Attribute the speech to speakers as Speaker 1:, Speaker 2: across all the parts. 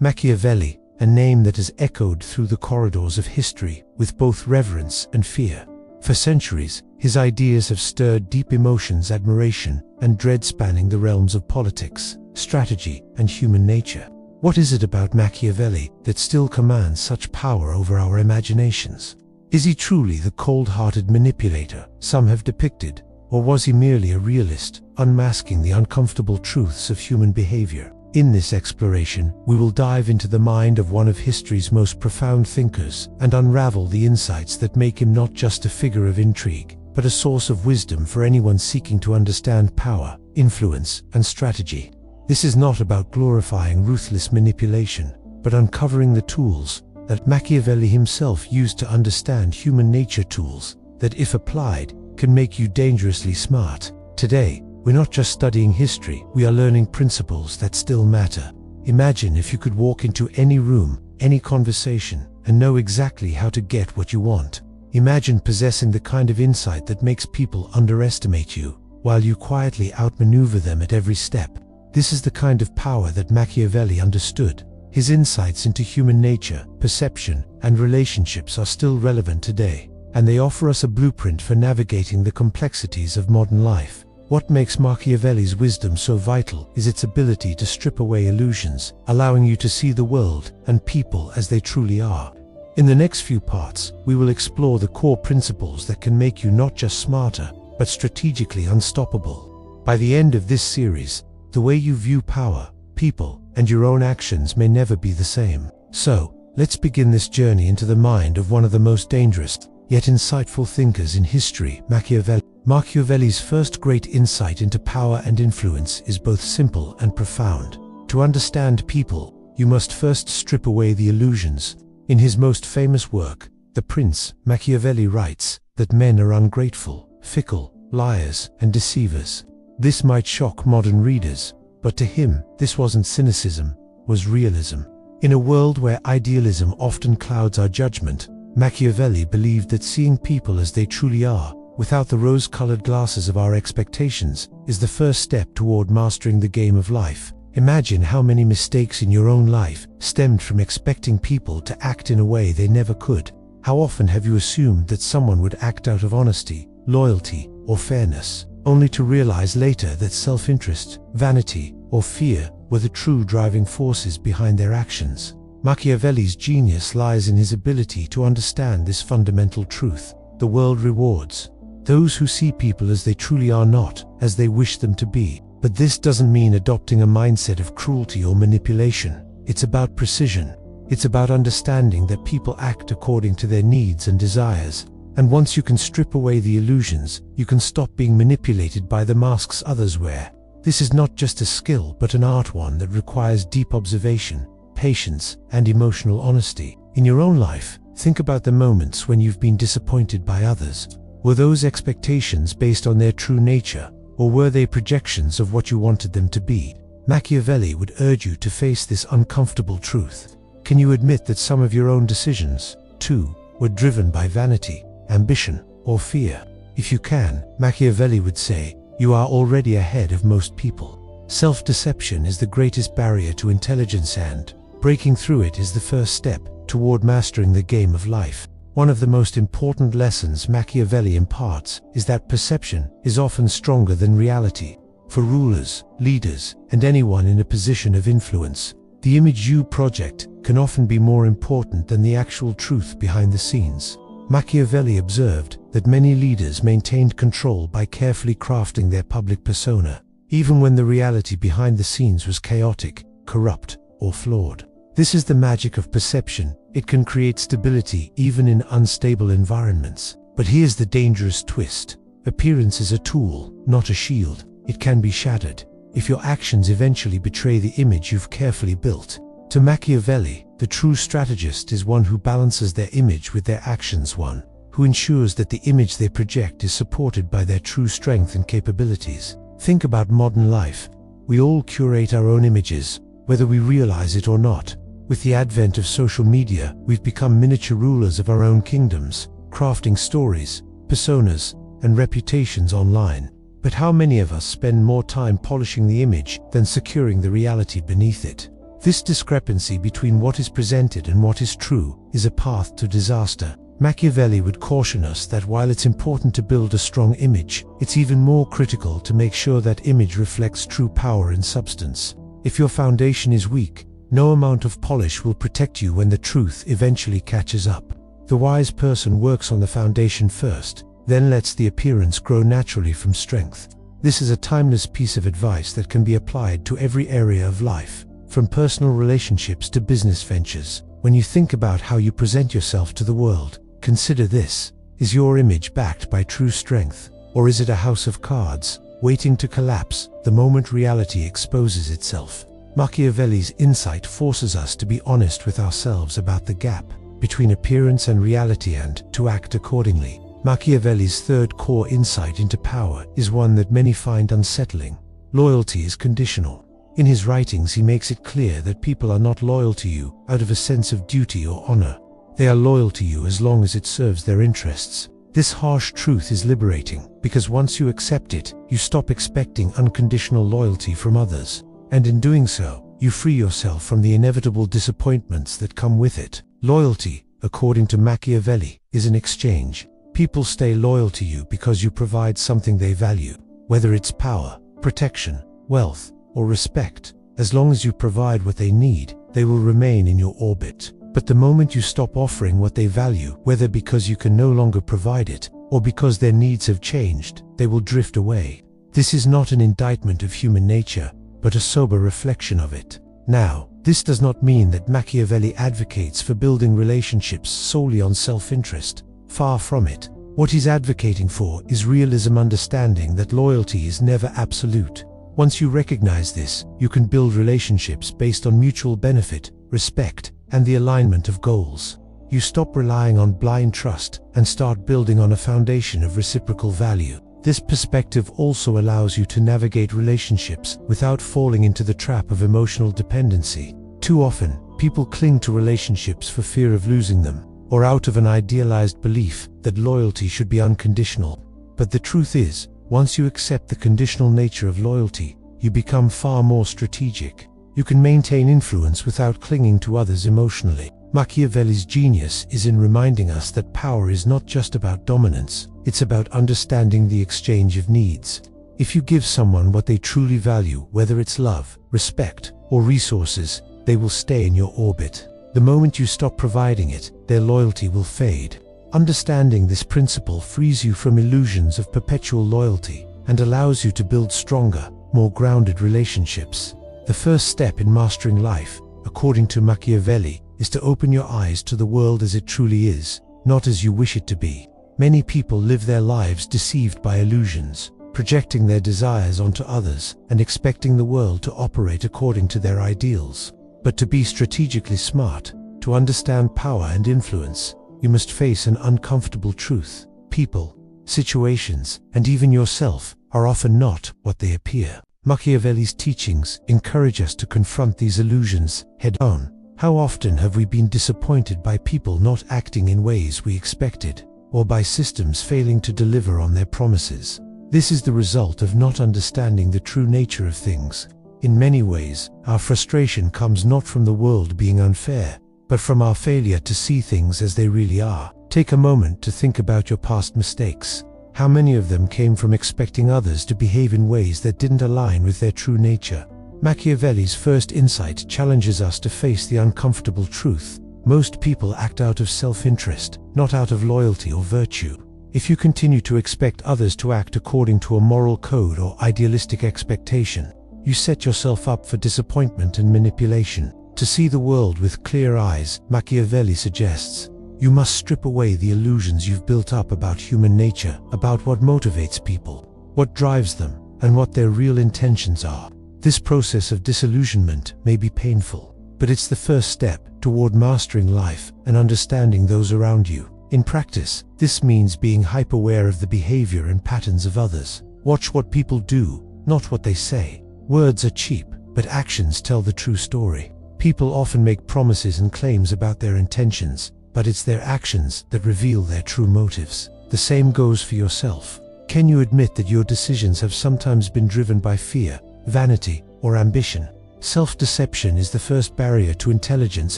Speaker 1: Machiavelli, a name that has echoed through the corridors of history with both reverence and fear. For centuries, his ideas have stirred deep emotions, admiration, and dread, spanning the realms of politics, strategy, and human nature. What is it about Machiavelli that still commands such power over our imaginations? Is he truly the cold-hearted manipulator some have depicted, or was he merely a realist, unmasking the uncomfortable truths of human behavior? In this exploration, we will dive into the mind of one of history's most profound thinkers and unravel the insights that make him not just a figure of intrigue, but a source of wisdom for anyone seeking to understand power, influence, and strategy. This is not about glorifying ruthless manipulation, but uncovering the tools that Machiavelli himself used to understand human nature, tools that, if applied, can make you dangerously smart. Today, we're not just studying history, we are learning principles that still matter. Imagine if you could walk into any room, any conversation, and know exactly how to get what you want. Imagine possessing the kind of insight that makes people underestimate you, while you quietly outmaneuver them at every step. This is the kind of power that Machiavelli understood. His insights into human nature, perception, and relationships are still relevant today, and they offer us a blueprint for navigating the complexities of modern life. What makes Machiavelli's wisdom so vital is its ability to strip away illusions, allowing you to see the world and people as they truly are. In the next few parts, we will explore the core principles that can make you not just smarter, but strategically unstoppable. By the end of this series, the way you view power, people, and your own actions may never be the same. So, let's begin this journey into the mind of one of the most dangerous, yet insightful thinkers in history, Machiavelli. Machiavelli's first great insight into power and influence is both simple and profound. To understand people, you must first strip away the illusions. In his most famous work, The Prince, Machiavelli writes that men are ungrateful, fickle, liars, and deceivers. This might shock modern readers, but to him, this wasn't cynicism, was realism. In a world where idealism often clouds our judgment, Machiavelli believed that seeing people as they truly are, without the rose-colored glasses of our expectations, is the first step toward mastering the game of life. Imagine how many mistakes in your own life stemmed from expecting people to act in a way they never could. How often have you assumed that someone would act out of honesty, loyalty, or fairness, only to realize later that self-interest, vanity, or fear were the true driving forces behind their actions? Machiavelli's genius lies in his ability to understand this fundamental truth. The world rewards those who see people as they truly are, not as they wish them to be. But this doesn't mean adopting a mindset of cruelty or manipulation. It's about precision. It's about understanding that people act according to their needs and desires. And once you can strip away the illusions, you can stop being manipulated by the masks others wear. This is not just a skill, but an art, one that requires deep observation, patience, and emotional honesty. In your own life, think about the moments when you've been disappointed by others. Were those expectations based on their true nature, or were they projections of what you wanted them to be? Machiavelli would urge you to face this uncomfortable truth. Can you admit that some of your own decisions, too, were driven by vanity, ambition, or fear? If you can, Machiavelli would say, you are already ahead of most people. Self-deception is the greatest barrier to intelligence, and breaking through it is the first step toward mastering the game of life. One of the most important lessons Machiavelli imparts is that perception is often stronger than reality. For rulers, leaders, and anyone in a position of influence, the image you project can often be more important than the actual truth behind the scenes. Machiavelli observed that many leaders maintained control by carefully crafting their public persona, even when the reality behind the scenes was chaotic, corrupt, or flawed. This is the magic of perception. It can create stability even in unstable environments. But here's the dangerous twist. Appearance is a tool, not a shield. It can be shattered if your actions eventually betray the image you've carefully built. To Machiavelli, the true strategist is one who balances their image with their actions, one who ensures that the image they project is supported by their true strength and capabilities. Think about modern life. We all curate our own images, whether we realize it or not. With the advent of social media, we've become miniature rulers of our own kingdoms, crafting stories, personas, and reputations online. But how many of us spend more time polishing the image than securing the reality beneath it? This discrepancy between what is presented and what is true is a path to disaster. Machiavelli would caution us that while it's important to build a strong image, it's even more critical to make sure that image reflects true power and substance. If your foundation is weak, no amount of polish will protect you when the truth eventually catches up. The wise person works on the foundation first, then lets the appearance grow naturally from strength. This is a timeless piece of advice that can be applied to every area of life, from personal relationships to business ventures. When you think about how you present yourself to the world, consider this. Is your image backed by true strength, or is it a house of cards, waiting to collapse the moment reality exposes itself? Machiavelli's insight forces us to be honest with ourselves about the gap between appearance and reality and to act accordingly. Machiavelli's third core insight into power is one that many find unsettling. Loyalty is conditional. In his writings, he makes it clear that people are not loyal to you out of a sense of duty or honor. They are loyal to you as long as it serves their interests. This harsh truth is liberating, because once you accept it, you stop expecting unconditional loyalty from others. And in doing so, you free yourself from the inevitable disappointments that come with it. Loyalty, according to Machiavelli, is an exchange. People stay loyal to you because you provide something they value, whether it's power, protection, wealth, or respect. As long as you provide what they need, they will remain in your orbit. But the moment you stop offering what they value, whether because you can no longer provide it, or because their needs have changed, they will drift away. This is not an indictment of human nature, but a sober reflection of it. Now, this does not mean that Machiavelli advocates for building relationships solely on self-interest. Far from it. What he's advocating for is realism, understanding that loyalty is never absolute. Once you recognize this, you can build relationships based on mutual benefit, respect, and the alignment of goals. You stop relying on blind trust and start building on a foundation of reciprocal value. This perspective also allows you to navigate relationships without falling into the trap of emotional dependency. Too often, people cling to relationships for fear of losing them, or out of an idealized belief that loyalty should be unconditional. But the truth is, once you accept the conditional nature of loyalty, you become far more strategic. You can maintain influence without clinging to others emotionally. Machiavelli's genius is in reminding us that power is not just about dominance, it's about understanding the exchange of needs. If you give someone what they truly value, whether it's love, respect, or resources, they will stay in your orbit. The moment you stop providing it, their loyalty will fade. Understanding this principle frees you from illusions of perpetual loyalty and allows you to build stronger, more grounded relationships. The first step in mastering life, according to Machiavelli, is to open your eyes to the world as it truly is, not as you wish it to be. Many people live their lives deceived by illusions, projecting their desires onto others and expecting the world to operate according to their ideals. But to be strategically smart, to understand power and influence, you must face an uncomfortable truth. People, situations, and even yourself are often not what they appear. Machiavelli's teachings encourage us to confront these illusions head-on. How often have we been disappointed by people not acting in ways we expected, or by systems failing to deliver on their promises? This is the result of not understanding the true nature of things. In many ways, our frustration comes not from the world being unfair, but from our failure to see things as they really are. Take a moment to think about your past mistakes. How many of them came from expecting others to behave in ways that didn't align with their true nature? Machiavelli's first insight challenges us to face the uncomfortable truth. Most people act out of self-interest, not out of loyalty or virtue. If you continue to expect others to act according to a moral code or idealistic expectation, you set yourself up for disappointment and manipulation. To see the world with clear eyes, Machiavelli suggests, you must strip away the illusions you've built up about human nature, about what motivates people, what drives them, and what their real intentions are. This process of disillusionment may be painful, but it's the first step toward mastering life and understanding those around you. In practice, this means being hyper-aware of the behavior and patterns of others. Watch what people do, not what they say. Words are cheap, but actions tell the true story. People often make promises and claims about their intentions, but it's their actions that reveal their true motives. The same goes for yourself. Can you admit that your decisions have sometimes been driven by fear, vanity, or ambition? Self-deception is the first barrier to intelligence,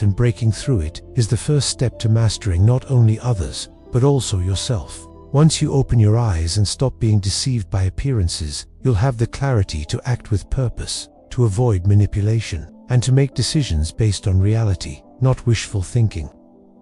Speaker 1: and breaking through it is the first step to mastering not only others, but also yourself. Once you open your eyes and stop being deceived by appearances, you'll have the clarity to act with purpose, to avoid manipulation, and to make decisions based on reality, not wishful thinking.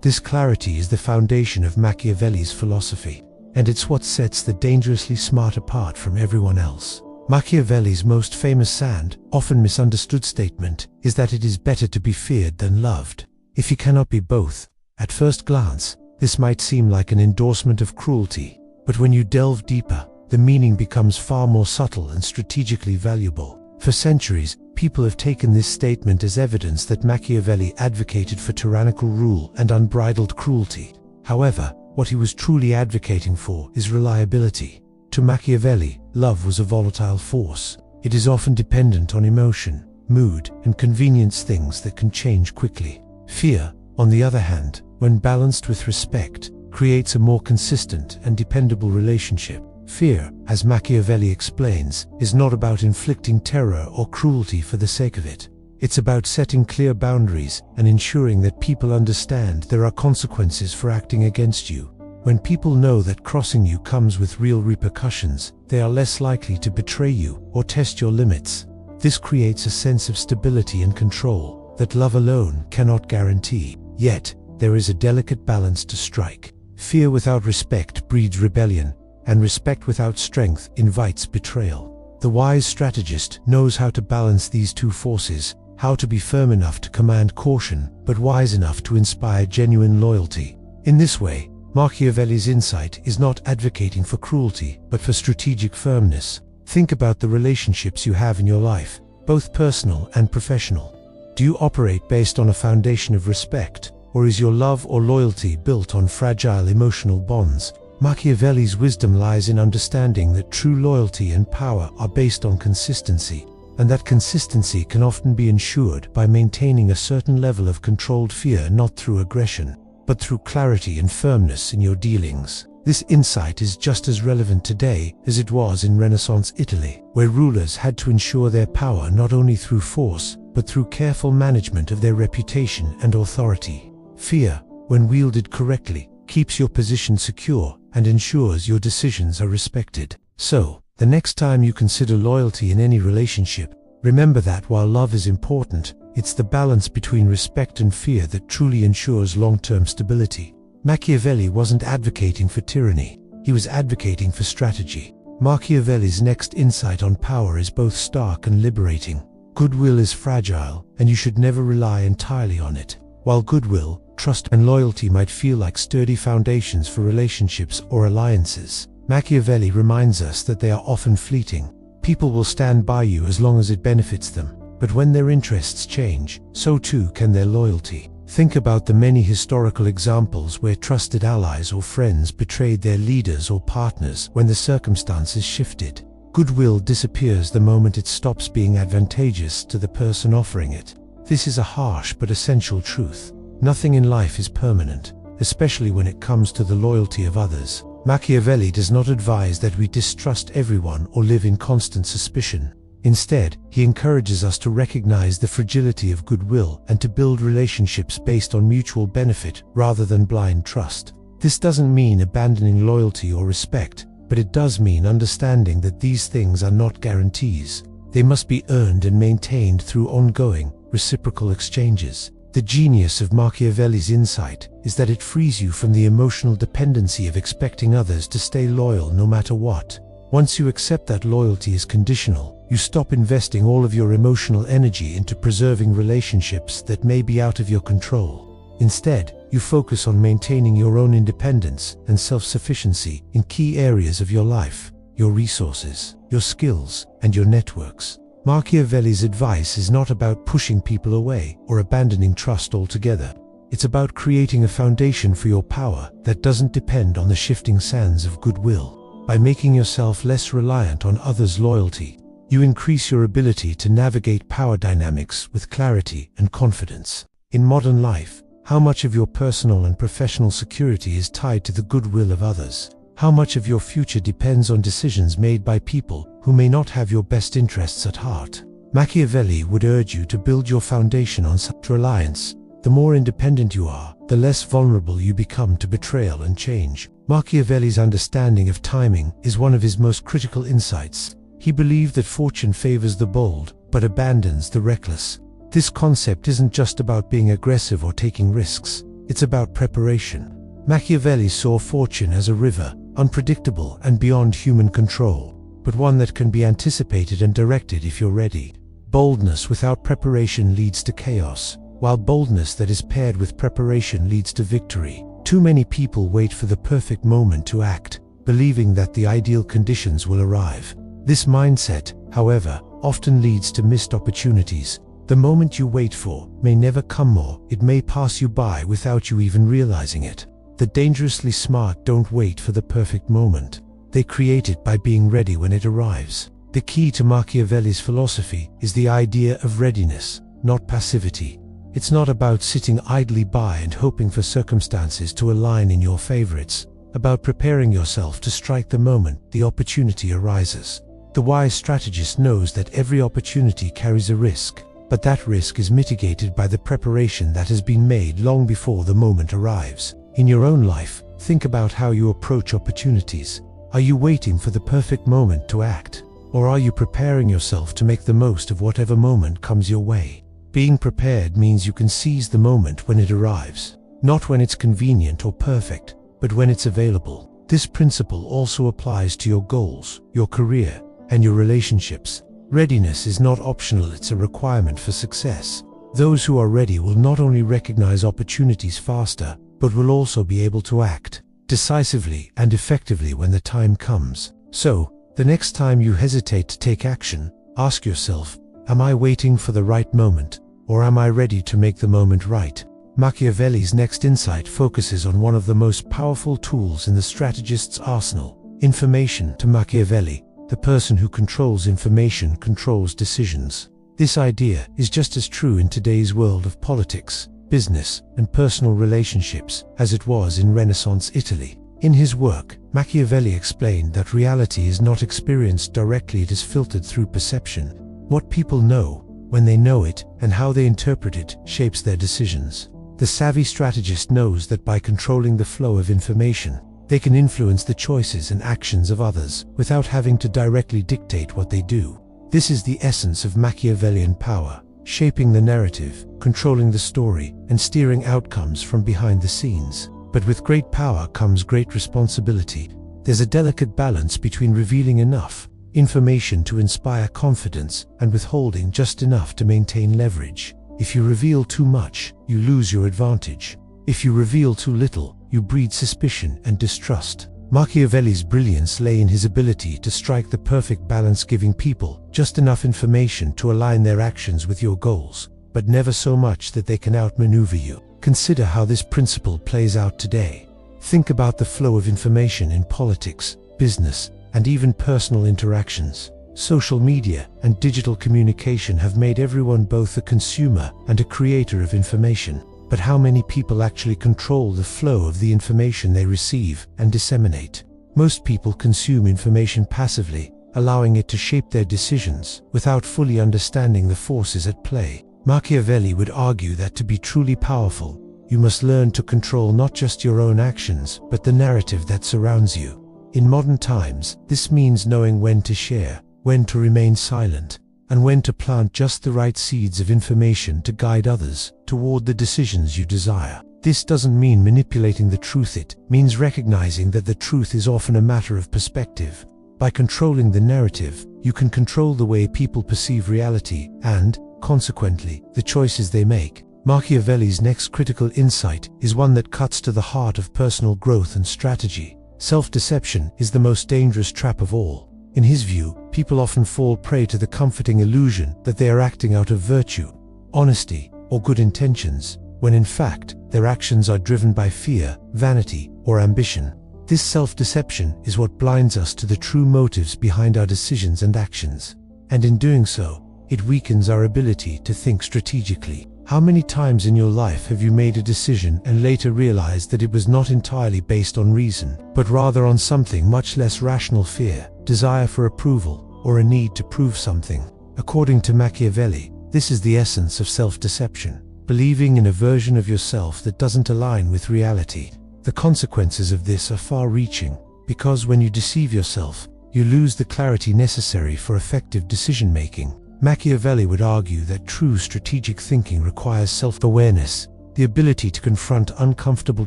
Speaker 1: This clarity is the foundation of Machiavelli's philosophy, and it's what sets the dangerously smart apart from everyone else. Machiavelli's most famous and often misunderstood statement is that it is better to be feared than loved. If you cannot be both, at first glance, this might seem like an endorsement of cruelty, but when you delve deeper, the meaning becomes far more subtle and strategically valuable. For centuries, people have taken this statement as evidence that Machiavelli advocated for tyrannical rule and unbridled cruelty. However, what he was truly advocating for is reliability. To Machiavelli, love was a volatile force. It is often dependent on emotion, mood, and convenience, things that can change quickly. Fear, on the other hand, when balanced with respect, creates a more consistent and dependable relationship. Fear, as Machiavelli explains, is not about inflicting terror or cruelty for the sake of it. It's about setting clear boundaries and ensuring that people understand there are consequences for acting against you. When people know that crossing you comes with real repercussions, they are less likely to betray you or test your limits. This creates a sense of stability and control that love alone cannot guarantee. Yet, there is a delicate balance to strike. Fear without respect breeds rebellion, and respect without strength invites betrayal. The wise strategist knows how to balance these two forces, how to be firm enough to command caution, but wise enough to inspire genuine loyalty. In this way, Machiavelli's insight is not advocating for cruelty, but for strategic firmness. Think about the relationships you have in your life, both personal and professional. Do you operate based on a foundation of respect, or is your love or loyalty built on fragile emotional bonds? Machiavelli's wisdom lies in understanding that true loyalty and power are based on consistency, and that consistency can often be ensured by maintaining a certain level of controlled fear, not through aggression, but through clarity and firmness in your dealings. This insight is just as relevant today as it was in Renaissance Italy, where rulers had to ensure their power not only through force, but through careful management of their reputation and authority. Fear, when wielded correctly, keeps your position secure and ensures your decisions are respected. So, the next time you consider loyalty in any relationship, remember that while love is important, it's the balance between respect and fear that truly ensures long-term stability. Machiavelli wasn't advocating for tyranny, he was advocating for strategy. Machiavelli's next insight on power is both stark and liberating. Goodwill is fragile, and you should never rely entirely on it. While goodwill, trust, and loyalty might feel like sturdy foundations for relationships or alliances, Machiavelli reminds us that they are often fleeting. People will stand by you as long as it benefits them, but when their interests change, so too can their loyalty. Think about the many historical examples where trusted allies or friends betrayed their leaders or partners when the circumstances shifted. Goodwill disappears the moment it stops being advantageous to the person offering it. This is a harsh but essential truth. Nothing in life is permanent, especially when it comes to the loyalty of others. Machiavelli does not advise that we distrust everyone or live in constant suspicion. Instead, he encourages us to recognize the fragility of goodwill and to build relationships based on mutual benefit rather than blind trust. This doesn't mean abandoning loyalty or respect, but it does mean understanding that these things are not guarantees. They must be earned and maintained through ongoing, reciprocal exchanges. The genius of Machiavelli's insight is that it frees you from the emotional dependency of expecting others to stay loyal no matter what. Once you accept that loyalty is conditional, you stop investing all of your emotional energy into preserving relationships that may be out of your control. Instead, you focus on maintaining your own independence and self-sufficiency in key areas of your life, your resources, your skills, and your networks. Machiavelli's advice is not about pushing people away or abandoning trust altogether. It's about creating a foundation for your power that doesn't depend on the shifting sands of goodwill. By making yourself less reliant on others' loyalty, you increase your ability to navigate power dynamics with clarity and confidence. In modern life, how much of your personal and professional security is tied to the goodwill of others? How much of your future depends on decisions made by people who may not have your best interests at heart? Machiavelli would urge you to build your foundation on self-reliance. The more independent you are, the less vulnerable you become to betrayal and change. Machiavelli's understanding of timing is one of his most critical insights. He believed that fortune favors the bold, but abandons the reckless. This concept isn't just about being aggressive or taking risks, it's about preparation. Machiavelli saw fortune as a river, unpredictable and beyond human control, but one that can be anticipated and directed if you're ready. Boldness without preparation leads to chaos, while boldness that is paired with preparation leads to victory. Too many people wait for the perfect moment to act, believing that the ideal conditions will arrive. This mindset, however, often leads to missed opportunities. The moment you wait for may never come, or it may pass you by without you even realizing it. The dangerously smart don't wait for the perfect moment. They create it by being ready when it arrives. The key to Machiavelli's philosophy is the idea of readiness, not passivity. It's not about sitting idly by and hoping for circumstances to align in your favor. It's about preparing yourself to strike the moment the opportunity arises. The wise strategist knows that every opportunity carries a risk, but that risk is mitigated by the preparation that has been made long before the moment arrives. In your own life, think about how you approach opportunities. Are you waiting for the perfect moment to act? Or are you preparing yourself to make the most of whatever moment comes your way? Being prepared means you can seize the moment when it arrives, not when it's convenient or perfect, but when it's available. This principle also applies to your goals, your career, and your relationships. Readiness is not optional, it's a requirement for success. Those who are ready will not only recognize opportunities faster, but will also be able to act decisively and effectively when the time comes. So, the next time you hesitate to take action, ask yourself, am I waiting for the right moment, or am I ready to make the moment right? Machiavelli's next insight focuses on one of the most powerful tools in the strategist's arsenal: information. To Machiavelli, the person who controls information controls decisions. This idea is just as true in today's world of politics, business, and personal relationships as it was in Renaissance Italy. In his work, Machiavelli explained that reality is not experienced directly, it is filtered through perception. What people know, when they know it, and how they interpret it, shapes their decisions. The savvy strategist knows that by controlling the flow of information, they can influence the choices and actions of others without having to directly dictate what they do. This is the essence of Machiavellian power: shaping the narrative, controlling the story, and steering outcomes from behind the scenes. But with great power comes great responsibility. There's a delicate balance between revealing enough information to inspire confidence and withholding just enough to maintain leverage. If you reveal too much, you lose your advantage. If you reveal too little, you breed suspicion and distrust. Machiavelli's brilliance lay in his ability to strike the perfect balance, giving people just enough information to align their actions with your goals, but never so much that they can outmaneuver you. Consider how this principle plays out today. Think about the flow of information in politics, business, and even personal interactions. Social media and digital communication have made everyone both a consumer and a creator of information. But how many people actually control the flow of the information they receive and disseminate? Most people consume information passively, allowing it to shape their decisions without fully understanding the forces at play. Machiavelli would argue that to be truly powerful, you must learn to control not just your own actions, but the narrative that surrounds you. In modern times, this means knowing when to share, when to remain silent, and when to plant just the right seeds of information to guide others toward the decisions you desire. This doesn't mean manipulating the truth, it means recognizing that the truth is often a matter of perspective. By controlling the narrative, you can control the way people perceive reality and, consequently, the choices they make. Machiavelli's next critical insight is one that cuts to the heart of personal growth and strategy. Self-deception is the most dangerous trap of all. In his view, people often fall prey to the comforting illusion that they are acting out of virtue, honesty, or good intentions, when in fact, their actions are driven by fear, vanity, or ambition. This self-deception is what blinds us to the true motives behind our decisions and actions. And in doing so, it weakens our ability to think strategically. How many times in your life have you made a decision and later realized that it was not entirely based on reason, but rather on something much less rational: fear, desire for approval, or a need to prove something? According to Machiavelli, this is the essence of self-deception, believing in a version of yourself that doesn't align with reality. The consequences of this are far-reaching, because when you deceive yourself, you lose the clarity necessary for effective decision-making. Machiavelli would argue that true strategic thinking requires self-awareness, the ability to confront uncomfortable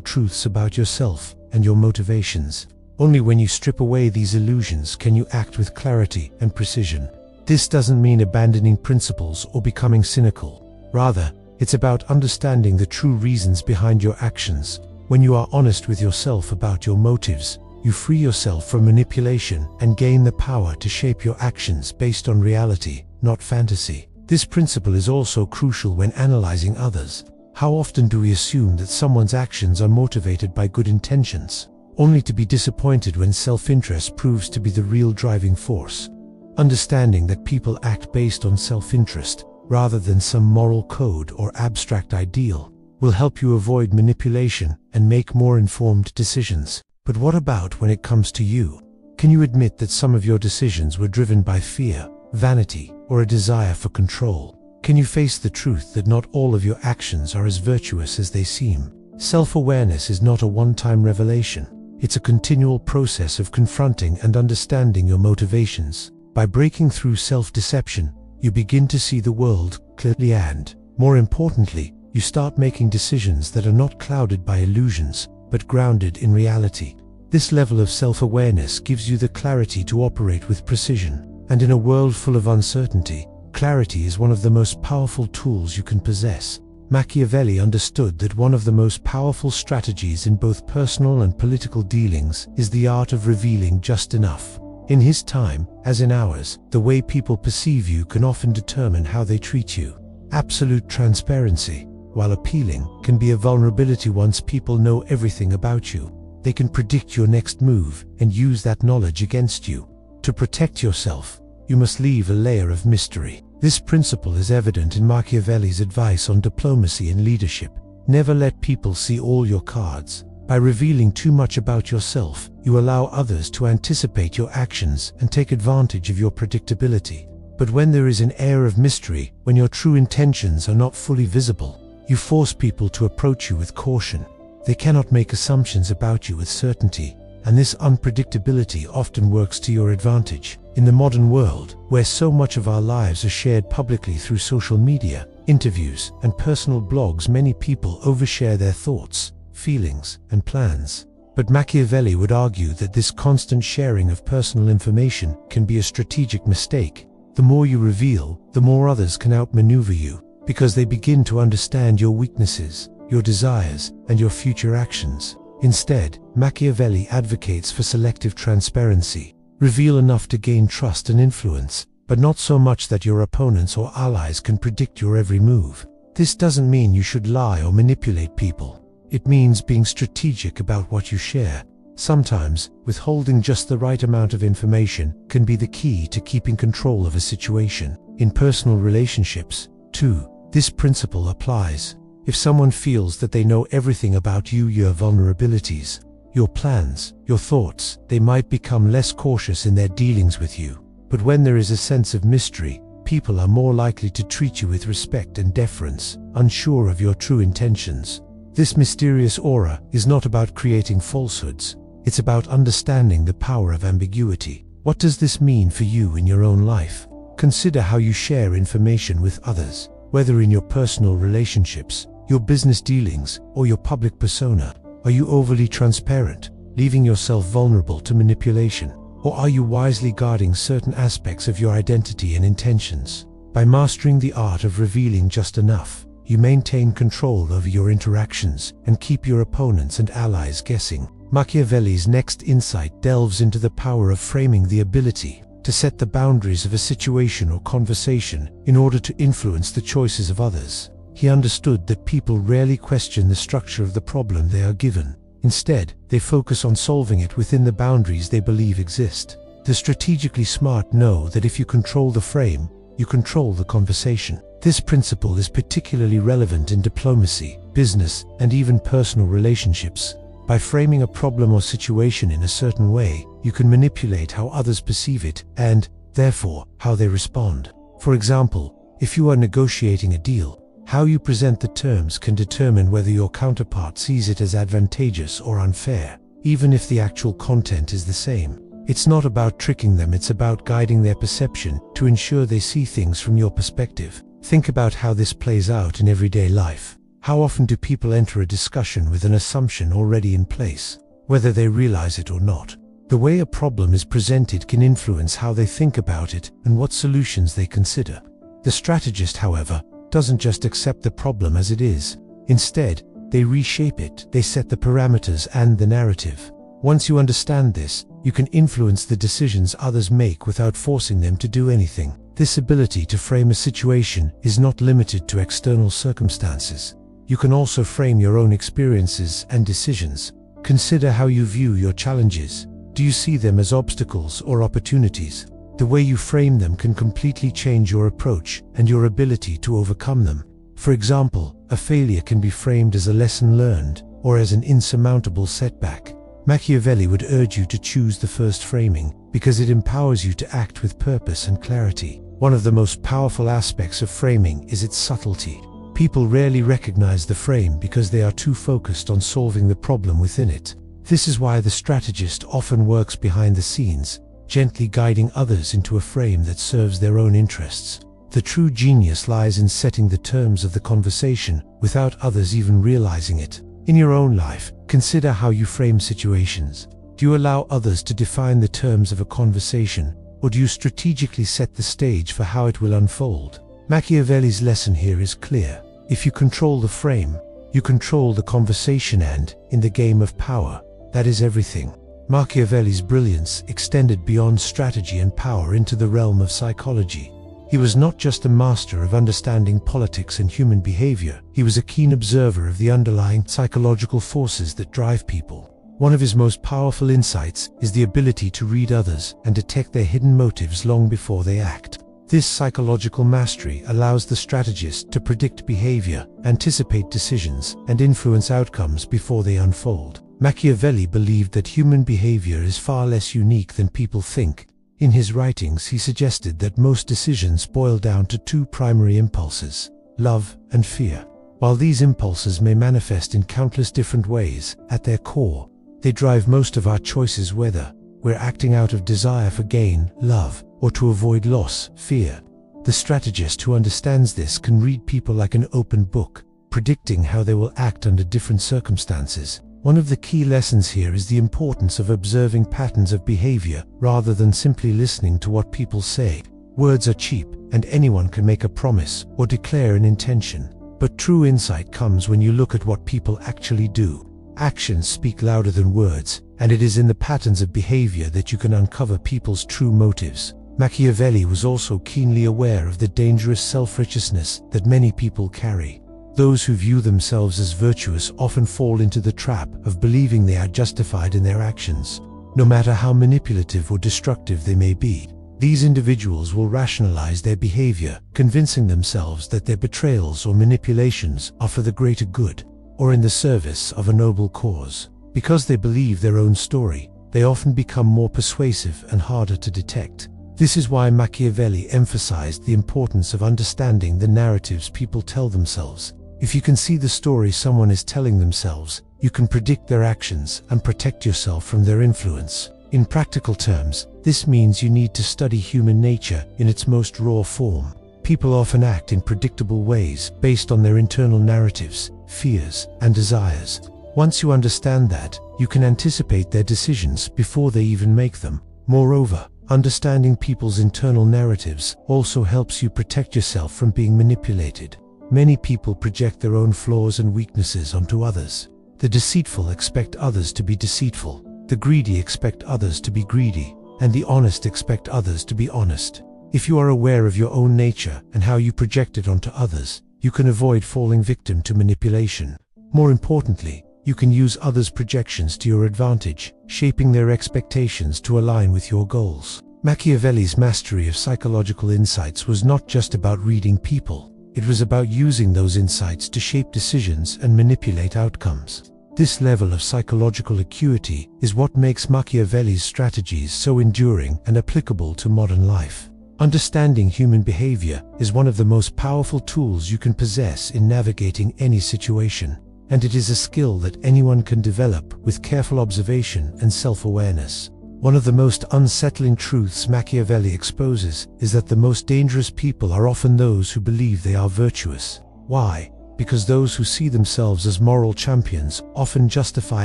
Speaker 1: truths about yourself and your motivations. Only when you strip away these illusions can you act with clarity and precision. This doesn't mean abandoning principles or becoming cynical. Rather, it's about understanding the true reasons behind your actions. When you are honest with yourself about your motives, you free yourself from manipulation and gain the power to shape your actions based on reality, not fantasy. This principle is also crucial when analyzing others. How often do we assume that someone's actions are motivated by good intentions, only to be disappointed when self-interest proves to be the real driving force? Understanding that people act based on self-interest, rather than some moral code or abstract ideal, will help you avoid manipulation and make more informed decisions. But what about when it comes to you? Can you admit that some of your decisions were driven by fear, vanity, or a desire for control? Can you face the truth that not all of your actions are as virtuous as they seem? Self-awareness is not a one-time revelation. It's a continual process of confronting and understanding your motivations. By breaking through self-deception, you begin to see the world clearly and, more importantly, you start making decisions that are not clouded by illusions, but grounded in reality. This level of self-awareness gives you the clarity to operate with precision. And in a world full of uncertainty, clarity is one of the most powerful tools you can possess. Machiavelli understood that one of the most powerful strategies in both personal and political dealings is the art of revealing just enough. In his time, as in ours, the way people perceive you can often determine how they treat you. Absolute transparency, while appealing, can be a vulnerability once people know everything about you. They can predict your next move and use that knowledge against you. To protect yourself, you must leave a layer of mystery. This principle is evident in Machiavelli's advice on diplomacy and leadership. Never let people see all your cards. By revealing too much about yourself, you allow others to anticipate your actions and take advantage of your predictability. But when there is an air of mystery, when your true intentions are not fully visible, you force people to approach you with caution. They cannot make assumptions about you with certainty, and this unpredictability often works to your advantage. In the modern world, where so much of our lives are shared publicly through social media, interviews, and personal blogs, many people overshare their thoughts, feelings, and plans. But Machiavelli would argue that this constant sharing of personal information can be a strategic mistake. The more you reveal, the more others can outmaneuver you, because they begin to understand your weaknesses, your desires, and your future actions. Instead, Machiavelli advocates for selective transparency. Reveal enough to gain trust and influence, but not so much that your opponents or allies can predict your every move. This doesn't mean you should lie or manipulate people. It means being strategic about what you share. Sometimes, withholding just the right amount of information can be the key to keeping control of a situation. In personal relationships, too, this principle applies. If someone feels that they know everything about you, your vulnerabilities, your plans, your thoughts, they might become less cautious in their dealings with you. But when there is a sense of mystery, people are more likely to treat you with respect and deference, unsure of your true intentions. This mysterious aura is not about creating falsehoods. It's about understanding the power of ambiguity. What does this mean for you in your own life? Consider how you share information with others, whether in your personal relationships, your business dealings, or your public persona. Are you overly transparent, leaving yourself vulnerable to manipulation? Or are you wisely guarding certain aspects of your identity and intentions? By mastering the art of revealing just enough, you maintain control over your interactions and keep your opponents and allies guessing. Machiavelli's next insight delves into the power of framing, the ability to set the boundaries of a situation or conversation in order to influence the choices of others. He understood that people rarely question the structure of the problem they are given. Instead, they focus on solving it within the boundaries they believe exist. The strategically smart know that if you control the frame, you control the conversation. This principle is particularly relevant in diplomacy, business, and even personal relationships. By framing a problem or situation in a certain way, you can manipulate how others perceive it and, therefore, how they respond. For example, if you are negotiating a deal, how you present the terms can determine whether your counterpart sees it as advantageous or unfair, even if the actual content is the same. It's not about tricking them, it's about guiding their perception to ensure they see things from your perspective. Think about how this plays out in everyday life. How often do people enter a discussion with an assumption already in place, whether they realize it or not? The way a problem is presented can influence how they think about it and what solutions they consider. The strategist, however, doesn't just accept the problem as it is. Instead, they reshape it, they set the parameters and the narrative. Once you understand this, you can influence the decisions others make without forcing them to do anything. This ability to frame a situation is not limited to external circumstances. You can also frame your own experiences and decisions. Consider how you view your challenges. Do you see them as obstacles or opportunities? The way you frame them can completely change your approach and your ability to overcome them. For example, a failure can be framed as a lesson learned or as an insurmountable setback. Machiavelli would urge you to choose the first framing because it empowers you to act with purpose and clarity. One of the most powerful aspects of framing is its subtlety. People rarely recognize the frame because they are too focused on solving the problem within it. This is why the strategist often works behind the scenes, gently guiding others into a frame that serves their own interests. The true genius lies in setting the terms of the conversation without others even realizing it. In your own life, consider how you frame situations. Do you allow others to define the terms of a conversation, or do you strategically set the stage for how it will unfold? Machiavelli's lesson here is clear. If you control the frame, you control the conversation, and, in the game of power, that is everything. Machiavelli's brilliance extended beyond strategy and power into the realm of psychology. He was not just a master of understanding politics and human behavior, he was a keen observer of the underlying psychological forces that drive people. One of his most powerful insights is the ability to read others and detect their hidden motives long before they act. This psychological mastery allows the strategist to predict behavior, anticipate decisions, and influence outcomes before they unfold. Machiavelli believed that human behavior is far less unique than people think. In his writings, he suggested that most decisions boil down to two primary impulses: love and fear. While these impulses may manifest in countless different ways, at their core, they drive most of our choices, whether we're acting out of desire for gain, love, or to avoid loss, fear. The strategist who understands this can read people like an open book, predicting how they will act under different circumstances. One of the key lessons here is the importance of observing patterns of behavior rather than simply listening to what people say. Words are cheap, and anyone can make a promise or declare an intention. But true insight comes when you look at what people actually do. Actions speak louder than words, and it is in the patterns of behavior that you can uncover people's true motives. Machiavelli was also keenly aware of the dangerous self-righteousness that many people carry. Those who view themselves as virtuous often fall into the trap of believing they are justified in their actions, no matter how manipulative or destructive they may be. These individuals will rationalize their behavior, convincing themselves that their betrayals or manipulations are for the greater good, or in the service of a noble cause. Because they believe their own story, they often become more persuasive and harder to detect. This is why Machiavelli emphasized the importance of understanding the narratives people tell themselves. If you can see the story someone is telling themselves, you can predict their actions and protect yourself from their influence. In practical terms, this means you need to study human nature in its most raw form. People often act in predictable ways based on their internal narratives, fears, and desires. Once you understand that, you can anticipate their decisions before they even make them. Moreover, understanding people's internal narratives also helps you protect yourself from being manipulated. Many people project their own flaws and weaknesses onto others. The deceitful expect others to be deceitful, the greedy expect others to be greedy, and the honest expect others to be honest. If you are aware of your own nature and how you project it onto others, you can avoid falling victim to manipulation. More importantly, you can use others' projections to your advantage, shaping their expectations to align with your goals. Machiavelli's mastery of psychological insights was not just about reading people. It was about using those insights to shape decisions and manipulate outcomes. This level of psychological acuity is what makes Machiavelli's strategies so enduring and applicable to modern life. Understanding human behavior is one of the most powerful tools you can possess in navigating any situation, and it is a skill that anyone can develop with careful observation and self-awareness. One of the most unsettling truths Machiavelli exposes is that the most dangerous people are often those who believe they are virtuous. Why? Because those who see themselves as moral champions often justify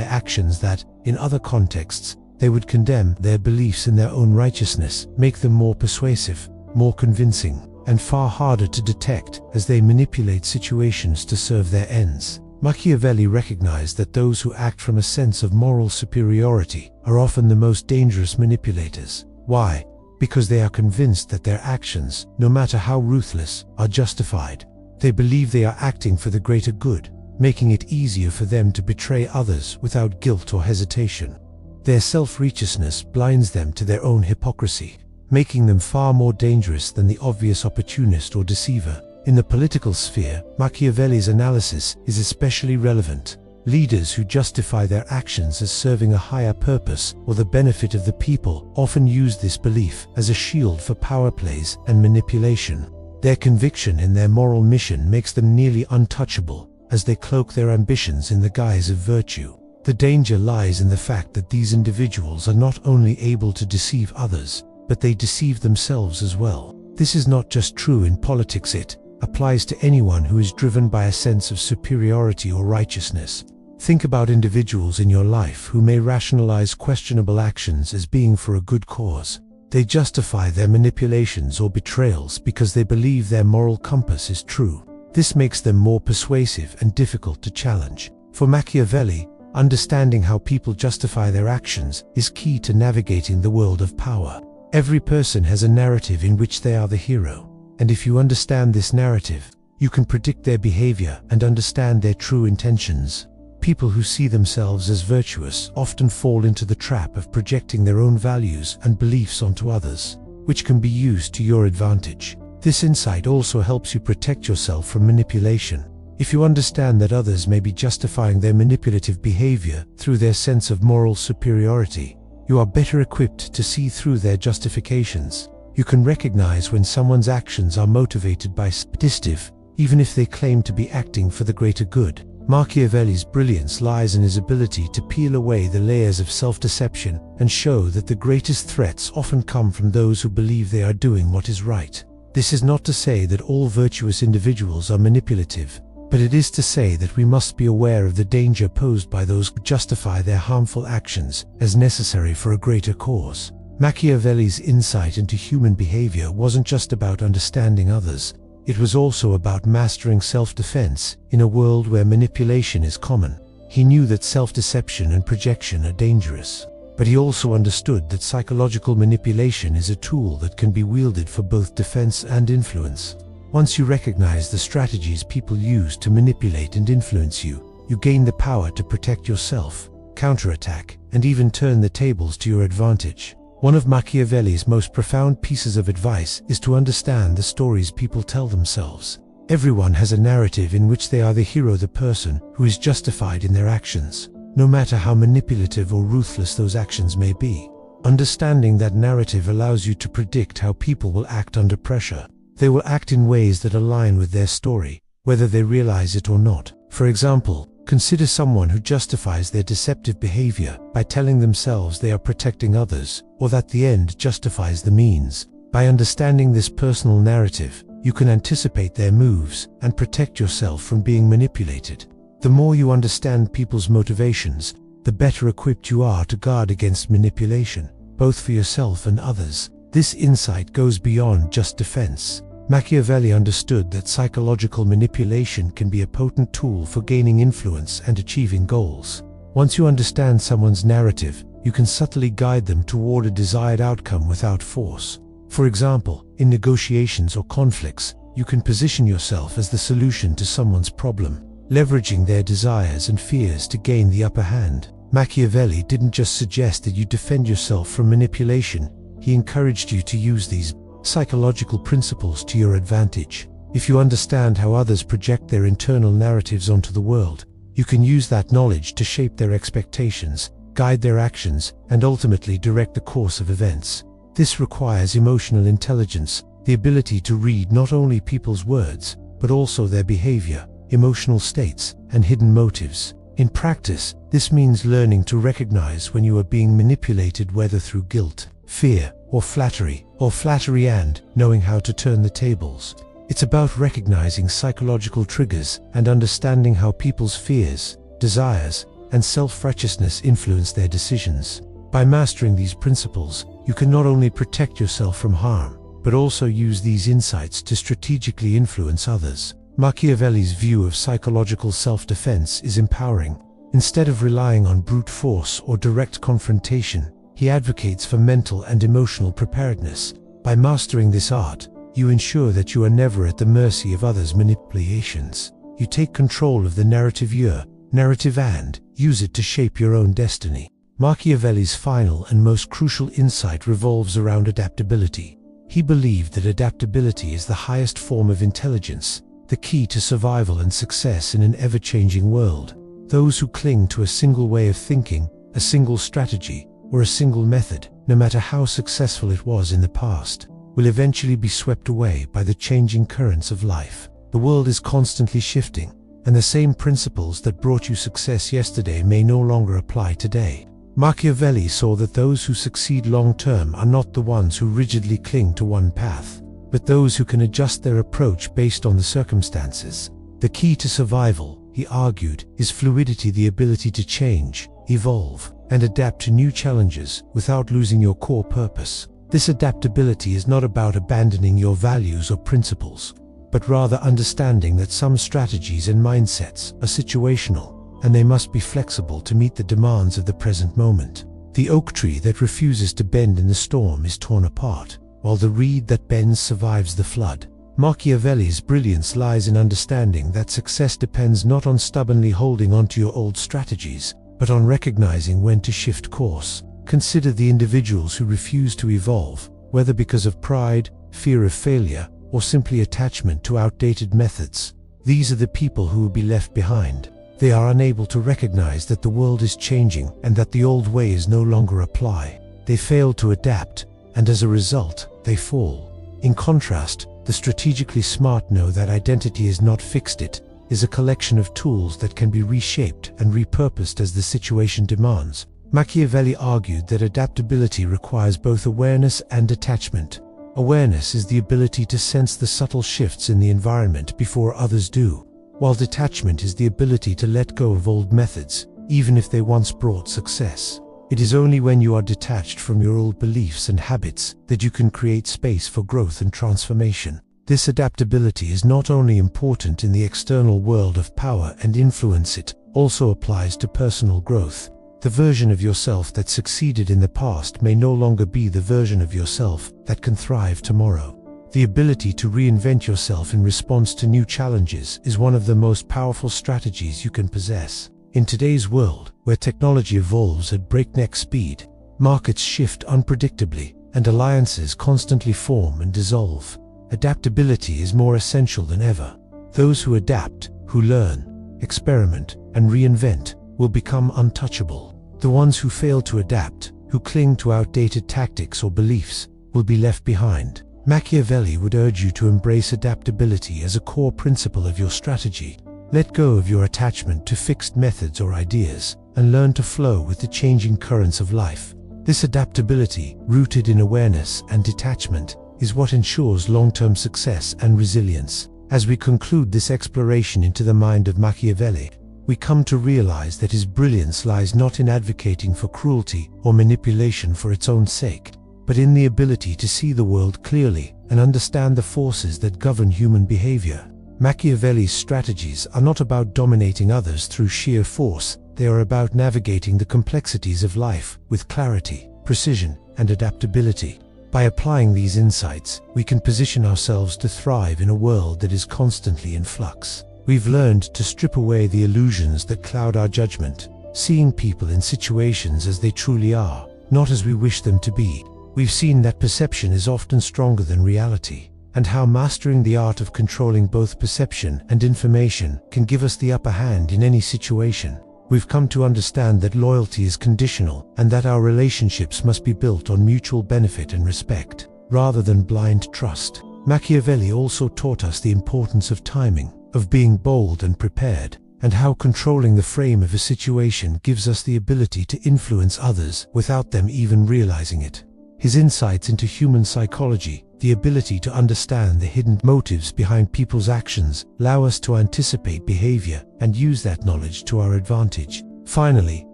Speaker 1: actions that, in other contexts, they would condemn. Their beliefs in their own righteousness make them more persuasive, more convincing, and far harder to detect as they manipulate situations to serve their ends. Machiavelli recognized that those who act from a sense of moral superiority are often the most dangerous manipulators. Why? Because they are convinced that their actions, no matter how ruthless, are justified. They believe they are acting for the greater good, making it easier for them to betray others without guilt or hesitation. Their self-righteousness blinds them to their own hypocrisy, making them far more dangerous than the obvious opportunist or deceiver. In the political sphere, Machiavelli's analysis is especially relevant. Leaders who justify their actions as serving a higher purpose or the benefit of the people often use this belief as a shield for power plays and manipulation. Their conviction in their moral mission makes them nearly untouchable as they cloak their ambitions in the guise of virtue. The danger lies in the fact that these individuals are not only able to deceive others, but they deceive themselves as well. This is not just true in politics, it applies to anyone who is driven by a sense of superiority or righteousness. Think about individuals in your life who may rationalize questionable actions as being for a good cause. They justify their manipulations or betrayals because they believe their moral compass is true. This makes them more persuasive and difficult to challenge. For Machiavelli, understanding how people justify their actions is key to navigating the world of power. Every person has a narrative in which they are the hero, and if you understand this narrative, you can predict their behavior and understand their true intentions. People who see themselves as virtuous often fall into the trap of projecting their own values and beliefs onto others, which can be used to your advantage. This insight also helps you protect yourself from manipulation. If you understand that others may be justifying their manipulative behavior through their sense of moral superiority, you are better equipped to see through their justifications. You can recognize when someone's actions are motivated by sadistic, even if they claim to be acting for the greater good. Machiavelli's brilliance lies in his ability to peel away the layers of self-deception and show that the greatest threats often come from those who believe they are doing what is right. This is not to say that all virtuous individuals are manipulative, but it is to say that we must be aware of the danger posed by those who justify their harmful actions as necessary for a greater cause. Machiavelli's insight into human behavior wasn't just about understanding others. It was also about mastering self-defense in a world where manipulation is common. He knew that self-deception and projection are dangerous, but he also understood that psychological manipulation is a tool that can be wielded for both defense and influence. Once you recognize the strategies people use to manipulate and influence you, you gain the power to protect yourself, counterattack, and even turn the tables to your advantage. One of Machiavelli's most profound pieces of advice is to understand the stories people tell themselves. Everyone has a narrative in which they are the hero, the person who is justified in their actions, no matter how manipulative or ruthless those actions may be. Understanding that narrative allows you to predict how people will act under pressure. They will act in ways that align with their story, whether they realize it or not. For example, consider someone who justifies their deceptive behavior by telling themselves they are protecting others, or that the end justifies the means. By understanding this personal narrative, you can anticipate their moves and protect yourself from being manipulated. The more you understand people's motivations, the better equipped you are to guard against manipulation, both for yourself and others. This insight goes beyond just defense. Machiavelli understood that psychological manipulation can be a potent tool for gaining influence and achieving goals. Once you understand someone's narrative, you can subtly guide them toward a desired outcome without force. For example, in negotiations or conflicts, you can position yourself as the solution to someone's problem, leveraging their desires and fears to gain the upper hand. Machiavelli didn't just suggest that you defend yourself from manipulation, he encouraged you to use these psychological principles to your advantage. If you understand how others project their internal narratives onto the world, you can use that knowledge to shape their expectations, guide their actions, and ultimately direct the course of events. This requires emotional intelligence, the ability to read not only people's words, but also their behavior, emotional states, and hidden motives. In practice, this means learning to recognize when you are being manipulated, whether through guilt, fear, or flattery, and knowing how to turn the tables. It's about recognizing psychological triggers and understanding how people's fears, desires, and self-righteousness influence their decisions. By mastering these principles, you can not only protect yourself from harm, but also use these insights to strategically influence others. Machiavelli's view of psychological self-defense is empowering. Instead of relying on brute force or direct confrontation, he advocates for mental and emotional preparedness. By mastering this art, you ensure that you are never at the mercy of others' manipulations. You take control of the narrative and use it to shape your own destiny. Machiavelli's final and most crucial insight revolves around adaptability. He believed that adaptability is the highest form of intelligence, the key to survival and success in an ever-changing world. Those who cling to a single way of thinking, a single strategy, or a single method, no matter how successful it was in the past, will eventually be swept away by the changing currents of life. The world is constantly shifting, and the same principles that brought you success yesterday may no longer apply today. Machiavelli saw that those who succeed long-term are not the ones who rigidly cling to one path, but those who can adjust their approach based on the circumstances. The key to survival, he argued, is fluidity, the ability to change, evolve, and adapt to new challenges without losing your core purpose. This adaptability is not about abandoning your values or principles, but rather understanding that some strategies and mindsets are situational, and they must be flexible to meet the demands of the present moment. The oak tree that refuses to bend in the storm is torn apart, while the reed that bends survives the flood. Machiavelli's brilliance lies in understanding that success depends not on stubbornly holding onto your old strategies, but on recognizing when to shift course. Consider the individuals who refuse to evolve, whether because of pride, fear of failure, or simply attachment to outdated methods. These are the people who will be left behind. They are unable to recognize that the world is changing and that the old ways no longer apply. They fail to adapt, and as a result, they fall. In contrast, the strategically smart know that identity is not fixed, it is a collection of tools that can be reshaped and repurposed as the situation demands. Machiavelli argued that adaptability requires both awareness and attachment. Awareness is the ability to sense the subtle shifts in the environment before others do, while detachment is the ability to let go of old methods, even if they once brought success. It is only when you are detached from your old beliefs and habits that you can create space for growth and transformation. This adaptability is not only important in the external world of power and influence, it also applies to personal growth. The version of yourself that succeeded in the past may no longer be the version of yourself that can thrive tomorrow. The ability to reinvent yourself in response to new challenges is one of the most powerful strategies you can possess. In today's world, where technology evolves at breakneck speed, markets shift unpredictably, and alliances constantly form and dissolve, adaptability is more essential than ever. Those who adapt, who learn, experiment, and reinvent will become untouchable. The ones who fail to adapt, who cling to outdated tactics or beliefs, will be left behind. Machiavelli would urge you to embrace adaptability as a core principle of your strategy. Let go of your attachment to fixed methods or ideas, and learn to flow with the changing currents of life. This adaptability, rooted in awareness and detachment, is what ensures long-term success and resilience. As we conclude this exploration into the mind of Machiavelli, we come to realize that his brilliance lies not in advocating for cruelty or manipulation for its own sake, but in the ability to see the world clearly and understand the forces that govern human behavior. Machiavelli's strategies are not about dominating others through sheer force, they are about navigating the complexities of life with clarity, precision, and adaptability. By applying these insights, we can position ourselves to thrive in a world that is constantly in flux. We've learned to strip away the illusions that cloud our judgment, seeing people in situations as they truly are, not as we wish them to be. We've seen that perception is often stronger than reality, and how mastering the art of controlling both perception and information can give us the upper hand in any situation. We've come to understand that loyalty is conditional and that our relationships must be built on mutual benefit and respect, rather than blind trust. Machiavelli also taught us the importance of timing, of being bold and prepared, and how controlling the frame of a situation gives us the ability to influence others without them even realizing it. His insights into human psychology, the ability to understand the hidden motives behind people's actions, allow us to anticipate behavior and use that knowledge to our advantage. Finally,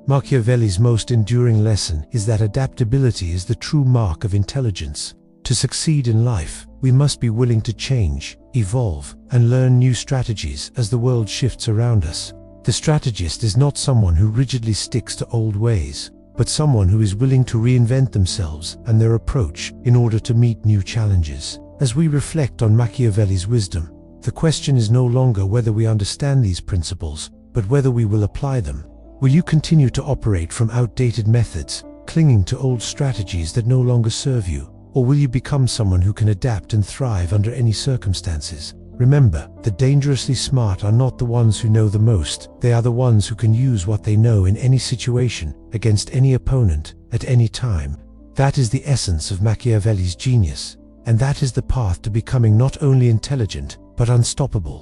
Speaker 1: Machiavelli's most enduring lesson is that adaptability is the true mark of intelligence. To succeed in life, we must be willing to change, evolve, and learn new strategies as the world shifts around us. The strategist is not someone who rigidly sticks to old ways, but someone who is willing to reinvent themselves and their approach in order to meet new challenges. As we reflect on Machiavelli's wisdom, the question is no longer whether we understand these principles, but whether we will apply them. Will you continue to operate from outdated methods, clinging to old strategies that no longer serve you? Or will you become someone who can adapt and thrive under any circumstances? Remember, the dangerously smart are not the ones who know the most. They are the ones who can use what they know in any situation, against any opponent, at any time. That is the essence of Machiavelli's genius, and that is the path to becoming not only intelligent, but unstoppable.